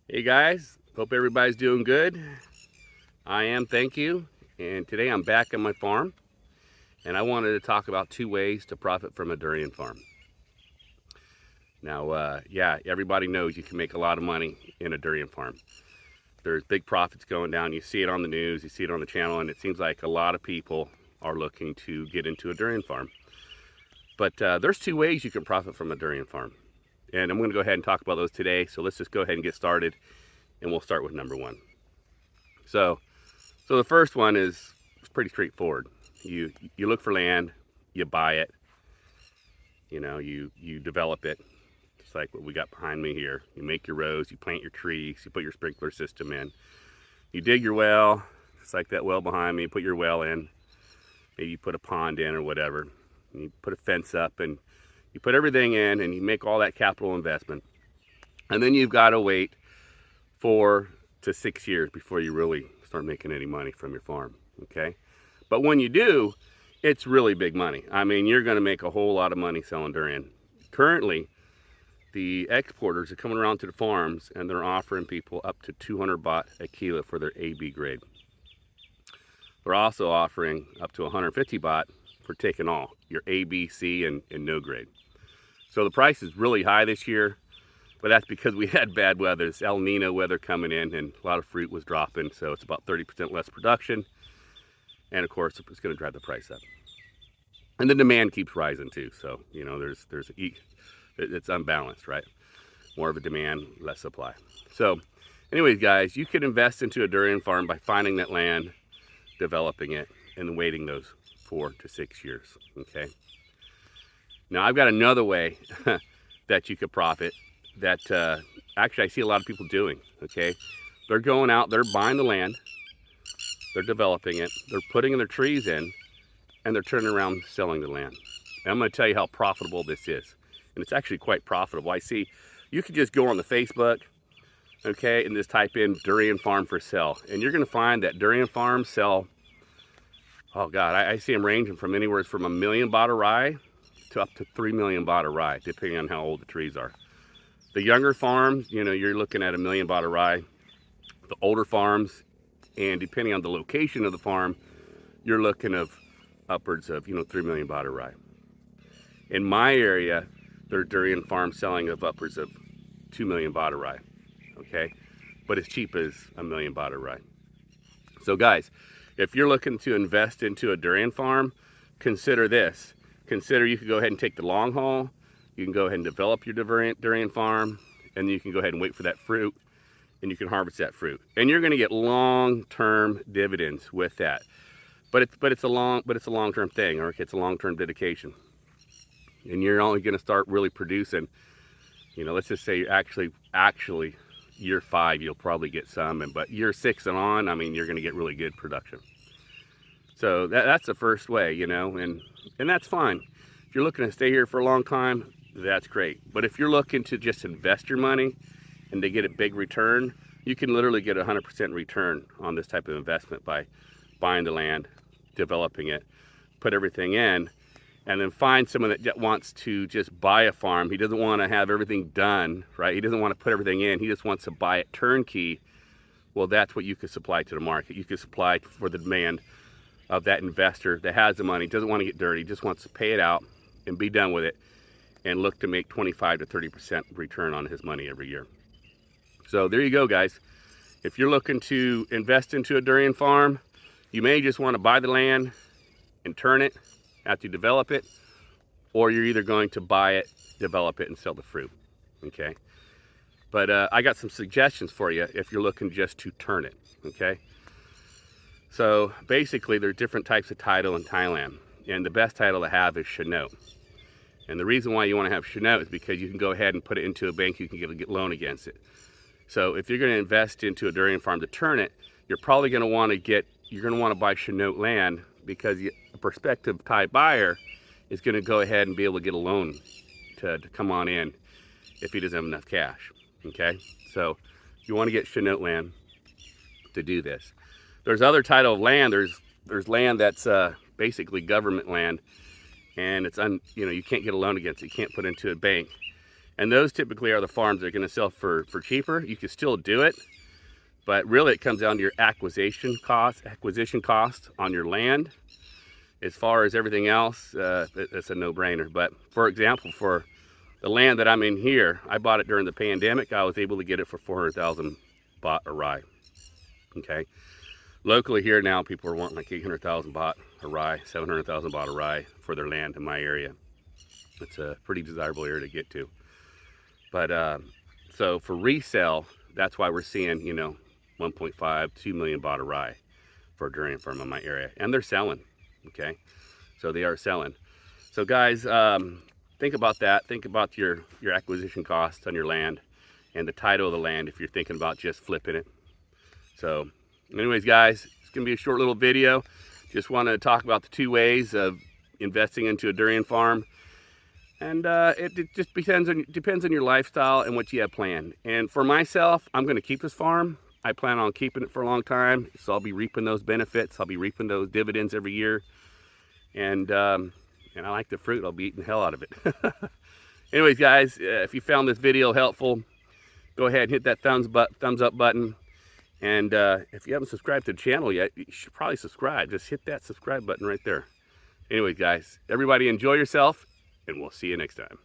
Hey guys, hope everybody's doing good. I am, thank you. And today I'm back on my farm and I wanted to talk about two ways to profit from a durian farm. Now, everybody knows you can make a lot of money in a durian farm. There's big profits going down. You see it on the news, you see it on the channel, and it seems like a lot of people are looking to get into a durian farm. But there's two ways you can profit from a durian farm. And I'm going to go ahead and talk about those today. So let's just go ahead and get started, and we'll start with number one. So the first one is pretty straightforward. You look for land, you buy it, you develop it, just like what we got behind me here. You make your rows, you plant your trees, you put your sprinkler system in, you dig your well, just like that well behind me. Put your well in, maybe you put a pond in or whatever. And you put a fence up, and you put everything in, and you make all that capital investment, and then you've got to wait 4 to 6 years before you really start making any money from your farm. Okay, but when you do, it's really big money. I mean, you're going to make a whole lot of money selling durian. Currently, the exporters are coming around to the farms and they're offering people up to 200 baht a kilo for their AB grade. They're also offering up to 150 baht for taking all your A, B, C, and no grade. So the price is really high this year, but that's because we had bad weather. It's El Nino weather coming in, and a lot of fruit was dropping, so it's about 30% less production. And of course, it's going to drive the price up. And the demand keeps rising too. So it's unbalanced, right? More of a demand, less supply. So, anyways, guys, you can invest into a durian farm by finding that land, developing it, and waiting those 4 to 6 years. Okay. Now, I've got another way that you could profit that actually I see a lot of people doing. Okay, they're going out, they're buying the land, they're developing it, they're putting their trees in, and they're turning around selling the land. And I'm going to tell you how profitable this is. And it's actually quite profitable. I see you could just go on the Facebook, okay, and just type in durian farm for sale. And you're going to find that durian farms sell, oh God, I see them ranging from anywhere from 1 million baht a rye to up to 3 million baht a rye, depending on how old the trees are. The younger farms, you're looking at 1 million baht a rye. The older farms, and depending on the location of the farm, you're looking of upwards of 3 million baht a rye. In my area, there are durian farms selling of upwards of 2 million baht a rye. Okay, but as cheap as 1 million baht a rye. So guys, if you're looking to invest into a durian farm, consider this. Consider you could go ahead and take the long haul. You can go ahead and develop your durian farm, and you can go ahead and wait for that fruit, and you can harvest that fruit. And you're going to get long-term dividends with that. But it's a long-term thing, or it's a long-term dedication. And you're only going to start really producing, let's just say actually year 5 you'll probably get some, but year 6 and on, I mean, you're going to get really good production. So that's the first way, and that's fine. If you're looking to stay here for a long time, that's great. But if you're looking to just invest your money and to get a big return, you can literally get a 100% return on this type of investment by buying the land, developing it, put everything in, and then find someone that wants to just buy a farm. He doesn't want to have everything done, right? He doesn't want to put everything in. He just wants to buy it turnkey. Well, that's what you could supply to the market. You could supply for the demand of that investor that has the money, doesn't want to get dirty, just wants to pay it out and be done with it, and look to make 25 to 30% return on his money every year. So there you go, guys. If you're looking to invest into a durian farm, you may just want to buy the land and turn it after you develop it, or you're either going to buy it, develop it, and sell the fruit. Okay. But I got some suggestions for you if you're looking just to turn it. Okay. So basically, there's different types of title in Thailand, and the best title to have is Shinote. And the reason why you want to have Shinote is because you can go ahead and put it into a bank. You can get a loan against it. So if you're going to invest into a durian farm to turn it, you're probably going to want to buy Shinote land, because a prospective Thai buyer is going to go ahead and be able to get a loan to come on in if he doesn't have enough cash. Okay, so you want to get Shinote land to do this. There's other title of land. There's land that's basically government land, and it's you can't get a loan against it. You can't put into a bank. And those typically are the farms that are going to sell for cheaper. You can still do it, but really it comes down to your acquisition cost on your land. As far as everything else, it's a no-brainer. But for example, for the land that I'm in here, I bought it during the pandemic. I was able to get it for 400,000 baht a rye. Okay. Locally here now, people are wanting like 800,000 baht a rye, 700,000 baht a rye for their land in my area. It's a pretty desirable area to get to. But so for resale, that's why we're seeing, you know, 1.5, 2 million baht a rye for a durian farm in my area. And they're selling, okay? So they are selling. So guys, think about that. Think about your acquisition costs on your land and the title of the land if you're thinking about just flipping it. So anyways, guys, it's gonna be a short little video. Just wanted to talk about the two ways of investing into a durian farm. And it just depends on your lifestyle and what you have planned. And for myself, I'm gonna keep this farm. I plan on keeping it for a long time. So I'll be reaping those benefits. I'll be reaping those dividends every year. And I like the fruit. I'll be eating the hell out of it. Anyways, guys, if you found this video helpful, go ahead and hit that thumbs up button. And if you haven't subscribed to the channel yet, you should probably subscribe. Just hit that subscribe button right there. Anyways, guys, everybody enjoy yourself, and we'll see you next time.